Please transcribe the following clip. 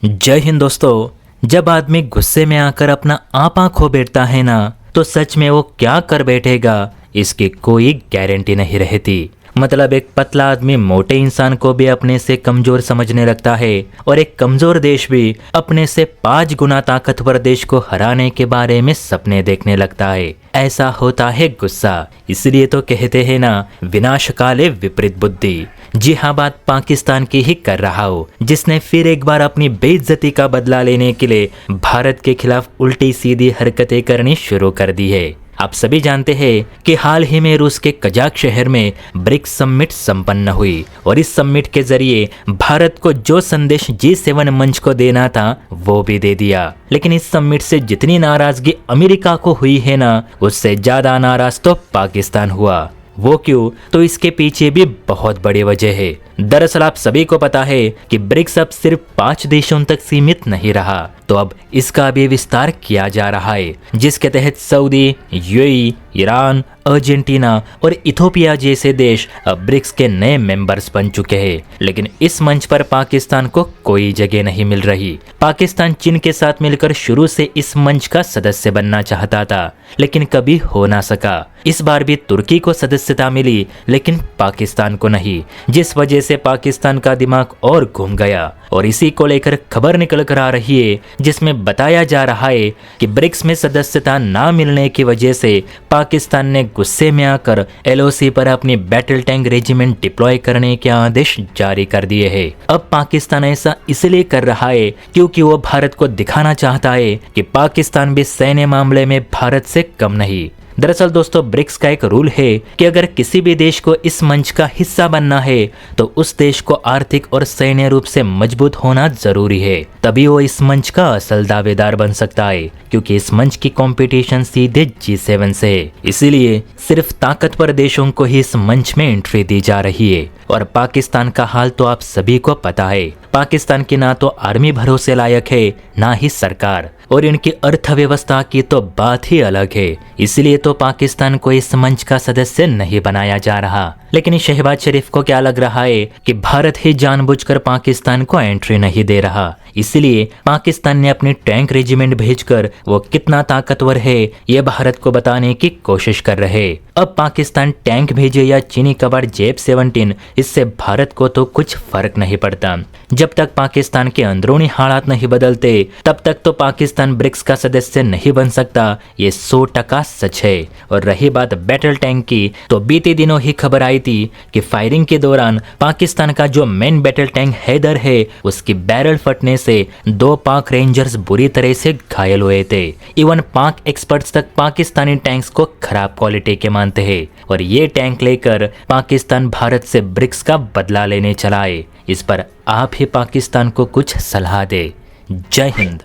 जय हिंद दोस्तों। जब आदमी गुस्से में आकर अपना आपा खो बैठता है ना, तो सच में वो क्या कर बैठेगा इसकी कोई गारंटी नहीं रहती। मतलब एक पतला आदमी मोटे इंसान को भी अपने से कमजोर समझने लगता है और एक कमजोर देश भी अपने से 5 गुना ताकतवर देश को हराने के बारे में सपने देखने लगता है। ऐसा होता है गुस्सा। इसलिए तो कहते हैं ना, विनाश काले विपरीत बुद्धि। जी हाँ, बात पाकिस्तान की ही कर रहा हूँ, जिसने फिर एक बार अपनी बेइज्जती का बदला लेने के लिए भारत के खिलाफ उल्टी सीधी हरकतें करनी शुरू कर दी है। आप सभी जानते हैं कि हाल ही में रूस के कजाक शहर में ब्रिक्स समिट संपन्न हुई और इस समिट के जरिए भारत को जो संदेश G7 मंच को देना था वो भी दे दिया। लेकिन इस समिट से जितनी नाराजगी अमेरिका को हुई है ना, उससे ज्यादा नाराज तो पाकिस्तान हुआ। वो क्यों? तो इसके पीछे भी बहुत बड़ी वजह है। दरअसल आप सभी को पता है कि ब्रिक्स अब सिर्फ 5 देशों तक सीमित नहीं रहा, तो अब इसका भी विस्तार किया जा रहा है, जिसके तहत सऊदी, यूएई, ईरान, अर्जेंटीना और इथोपिया जैसे देश अब ब्रिक्स के नए मेंबर्स बन चुके हैं। लेकिन इस मंच पर पाकिस्तान को कोई जगह नहीं मिल रही। पाकिस्तान चीन के साथ मिलकर शुरू से इस मंच का सदस्य बनना चाहता था, लेकिन कभी हो ना सका। इस बार भी तुर्की को सदस्यता मिली, लेकिन पाकिस्तान को नहीं, जिस वजह से पाकिस्तान का दिमाग और घूम गया। और इसी को लेकर खबर निकल कर आ रही है, जिसमें बताया जा रहा है कि ब्रिक्स में सदस्यता ना मिलने की वजह से पाकिस्तान ने गुस्से में आकर LOC पर अपनी बैटल टैंक रेजिमेंट डिप्लॉय करने के आदेश जारी कर दिए हैं। अब पाकिस्तान ऐसा इसलिए कर रहा है क्योंकि वो भारत को दिखाना चाहता है कि पाकिस्तान भी सैन्य मामले में भारत से कम नहीं। दरअसल दोस्तों, ब्रिक्स का एक रूल है कि अगर किसी भी देश को इस मंच का हिस्सा बनना है तो उस देश को आर्थिक और सैन्य रूप से मजबूत होना जरूरी है, तभी वो इस मंच का असल दावेदार बन सकता है। क्योंकि इस मंच की कंपटीशन सीधे G7 से है, इसीलिए सिर्फ ताकतवर देशों को ही इस मंच में एंट्री दी जा रही है। और पाकिस्तान का हाल तो आप सभी को पता है। पाकिस्तान की ना तो आर्मी भरोसे लायक है, ना ही सरकार, और इनकी अर्थव्यवस्था की तो बात ही अलग है। इसलिए तो पाकिस्तान को इस मंच का सदस्य नहीं बनाया जा रहा। लेकिन शहबाज शरीफ को क्या लग रहा है कि भारत ही जानबूझकर पाकिस्तान को एंट्री नहीं दे रहा, इसलिए पाकिस्तान ने अपनी टैंक रेजिमेंट भेजकर वो कितना ताकतवर है ये भारत को बताने की कोशिश कर रहे। अब पाकिस्तान टैंक भेजे या चीनी कबाड़ JF-17, इससे भारत को तो कुछ फर्क नहीं पड़ता। जब तक पाकिस्तान के अंदरूनी हालात नहीं बदलते, तब तक तो पाकिस्तान ब्रिक्स का सदस्य नहीं बन सकता। ये 100% सच है। और रही बात बैटल टैंक की, तो बीते दिनों ही खबर आई थी कि फायरिंग के दौरान पाकिस्तान का जो मेन बैटल टैंक हैदर है, उसकी बैरल फटने से 2 पाक रेंजर्स बुरी तरह से घायल हुए थे। इवन पाक एक्सपर्ट्स तक पाकिस्तानी टैंक्स को खराब क्वालिटी के मानते हैं। और ये टैंक लेकर पाकिस्तान भारत से ब्रिक्स का बदला लेने चला है। इस पर आप ही पाकिस्तान को कुछ सलाह दे। जय हिंद।